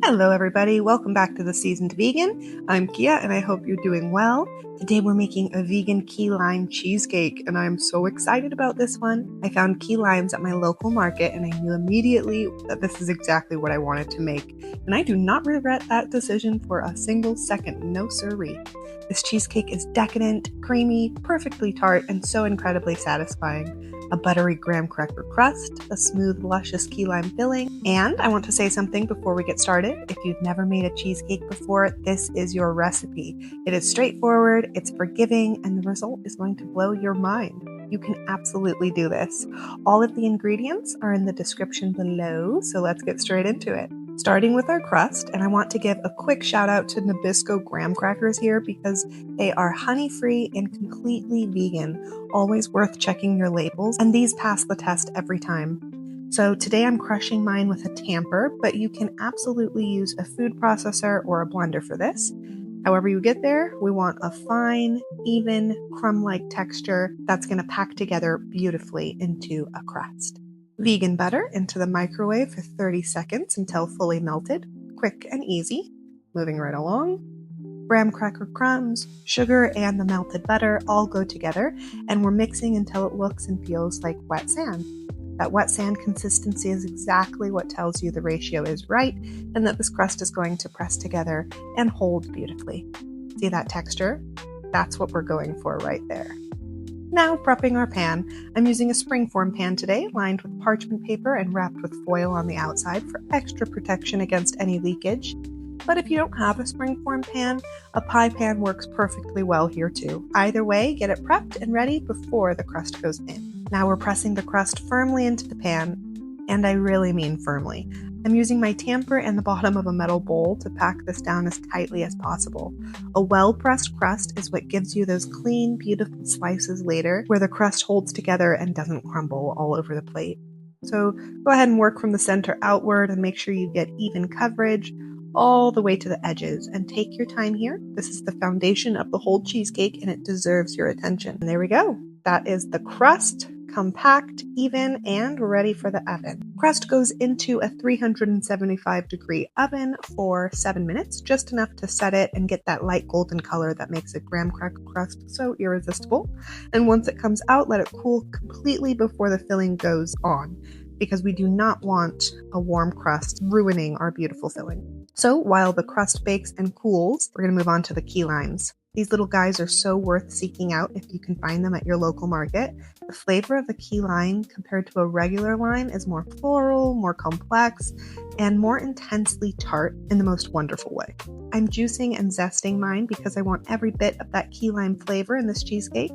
Hello everybody, welcome back to The Seasoned Vegan. I'm Kia and I hope you're doing well. Today we're making a vegan key lime cheesecake and I'm so excited about this one. I found key limes at my local market and I knew immediately that this is exactly what I wanted to make. And I do not regret that decision for a single second, no siree. This cheesecake is decadent, creamy, perfectly tart, and so incredibly satisfying. A buttery graham cracker crust, a smooth, luscious key lime filling. And I want to say something before we get started. If you've never made a cheesecake before, this is your recipe. It is straightforward, it's forgiving, and the result is going to blow your mind. You can absolutely do this. All of the ingredients are in the description below, so let's get straight into it. Starting with our crust, and I want to give a quick shout out to Nabisco graham crackers here because they are honey-free and completely vegan. Always worth checking your labels, and these pass the test every time. So today I'm crushing mine with a tamper, but you can absolutely use a food processor or a blender for this. However you get there, we want a fine, even, crumb-like texture that's going to pack together beautifully into a crust. Vegan butter into the microwave for 30 seconds until fully melted. Quick and easy. Moving right along. Graham cracker crumbs, sugar, and the melted butter all go together, and we're mixing until it looks and feels like wet sand. That wet sand consistency is exactly what tells you the ratio is right and that this crust is going to press together and hold beautifully. See that texture? That's what we're going for right there. Now prepping our pan. I'm using a springform pan today, lined with parchment paper and wrapped with foil on the outside for extra protection against any leakage. But if you don't have a springform pan, a pie pan works perfectly well here too. Either way, get it prepped and ready before the crust goes in. Now we're pressing the crust firmly into the pan, and I really mean firmly. I'm using my tamper and the bottom of a metal bowl to pack this down as tightly as possible. A well-pressed crust is what gives you those clean, beautiful slices later where the crust holds together and doesn't crumble all over the plate. So go ahead and work from the center outward and make sure you get even coverage all the way to the edges, and take your time here. This is the foundation of the whole cheesecake and it deserves your attention. And there we go. That is the crust, compact, even, and ready for the oven. Crust goes into a 375-degree oven for 7 minutes, just enough to set it and get that light golden color that makes a graham cracker crust so irresistible. And once it comes out, let it cool completely before the filling goes on, because we do not want a warm crust ruining our beautiful filling. So while the crust bakes and cools, we're going to move on to the key limes. These little guys are so worth seeking out if you can find them at your local market. The flavor of a key lime compared to a regular lime is more floral, more complex, and more intensely tart in the most wonderful way. I'm juicing and zesting mine because I want every bit of that key lime flavor in this cheesecake.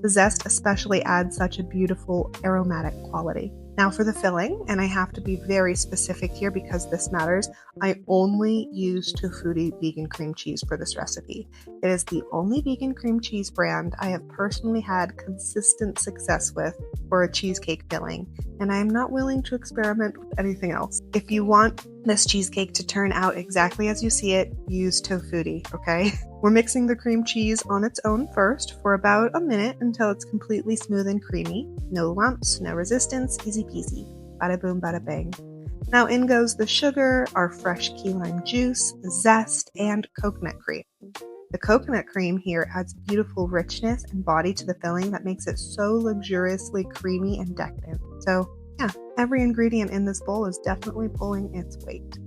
The zest especially adds such a beautiful aromatic quality. Now for the filling, and I have to be very specific here because this matters, I only use Tofutti vegan cream cheese for this recipe. It is the only vegan cream cheese brand I have personally had consistent success with for a cheesecake filling, and I am not willing to experiment with anything else. If you want this cheesecake to turn out exactly as you see it, use Tofutti, okay? We're mixing the cream cheese on its own first for about a minute until it's completely smooth and creamy. No lumps, no resistance, easy peasy. Bada boom, bada bang. Now in goes the sugar, our fresh key lime juice, zest, and coconut cream. The coconut cream here adds beautiful richness and body to the filling that makes it so luxuriously creamy and decadent. So yeah, every ingredient in this bowl is definitely pulling its weight.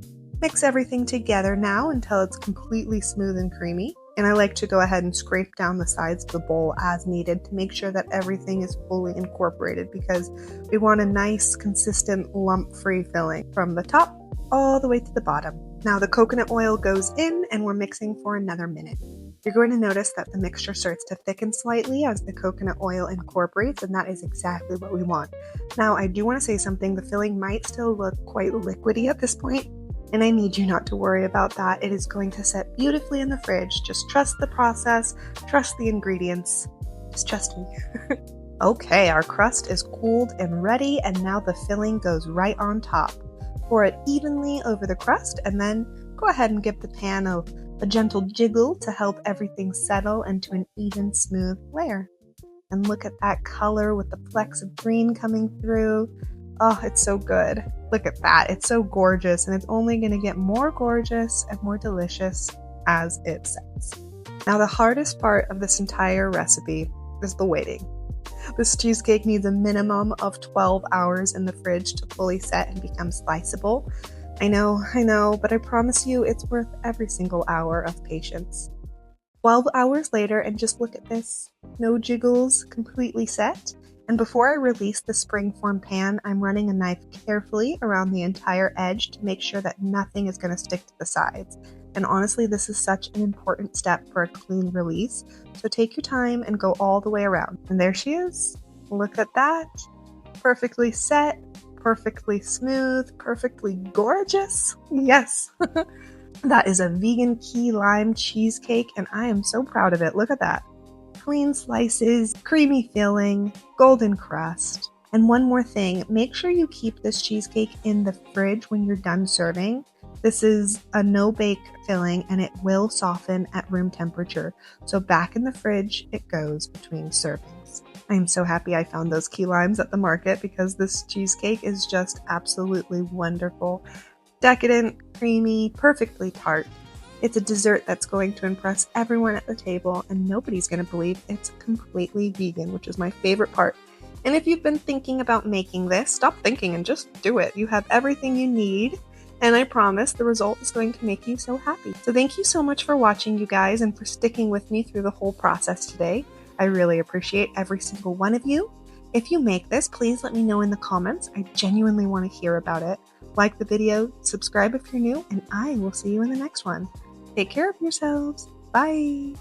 Mix everything together now until it's completely smooth and creamy. And I like to go ahead and scrape down the sides of the bowl as needed to make sure that everything is fully incorporated because we want a nice, consistent, lump-free filling from the top all the way to the bottom. Now the coconut oil goes in and we're mixing for another minute. You're going to notice that the mixture starts to thicken slightly as the coconut oil incorporates, and that is exactly what we want. Now I do want to say something. The filling might still look quite liquidy at this point, and I need you not to worry about that. It is going to set beautifully in the fridge. Just trust the process, trust the ingredients. Just trust me. Okay, our crust is cooled and ready, and now the filling goes right on top. Pour it evenly over the crust, and then go ahead and give the pan a gentle jiggle to help everything settle into an even, smooth layer. And look at that color with the flecks of green coming through. Oh, it's so good. Look at that. It's so gorgeous, and it's only going to get more gorgeous and more delicious as it sets. Now, the hardest part of this entire recipe is the waiting. This cheesecake needs a minimum of 12 hours in the fridge to fully set and become sliceable. I know, but I promise you it's worth every single hour of patience. 12 hours later, and just look at this. No jiggles, completely set. And before I release the springform pan, I'm running a knife carefully around the entire edge to make sure that nothing is going to stick to the sides. And honestly, this is such an important step for a clean release. So take your time and go all the way around. And there she is. Look at that. Perfectly set, perfectly smooth, perfectly gorgeous. Yes. That is a vegan key lime cheesecake, and I am so proud of it. Look at that. Clean slices, creamy filling, golden crust. And one more thing, make sure you keep this cheesecake in the fridge when you're done serving. This is a no-bake filling, and it will soften at room temperature. So back in the fridge it goes between servings. I am so happy I found those key limes at the market because this cheesecake is just absolutely wonderful. Decadent, creamy, perfectly tart. It's a dessert that's going to impress everyone at the table, and nobody's going to believe it's completely vegan, which is my favorite part. And if you've been thinking about making this, stop thinking and just do it. You have everything you need, and I promise the result is going to make you so happy. So thank you so much for watching, you guys, and for sticking with me through the whole process today. I really appreciate every single one of you. If you make this, please let me know in the comments. I genuinely want to hear about it. Like the video, subscribe if you're new, and I will see you in the next one. Take care of yourselves. Bye!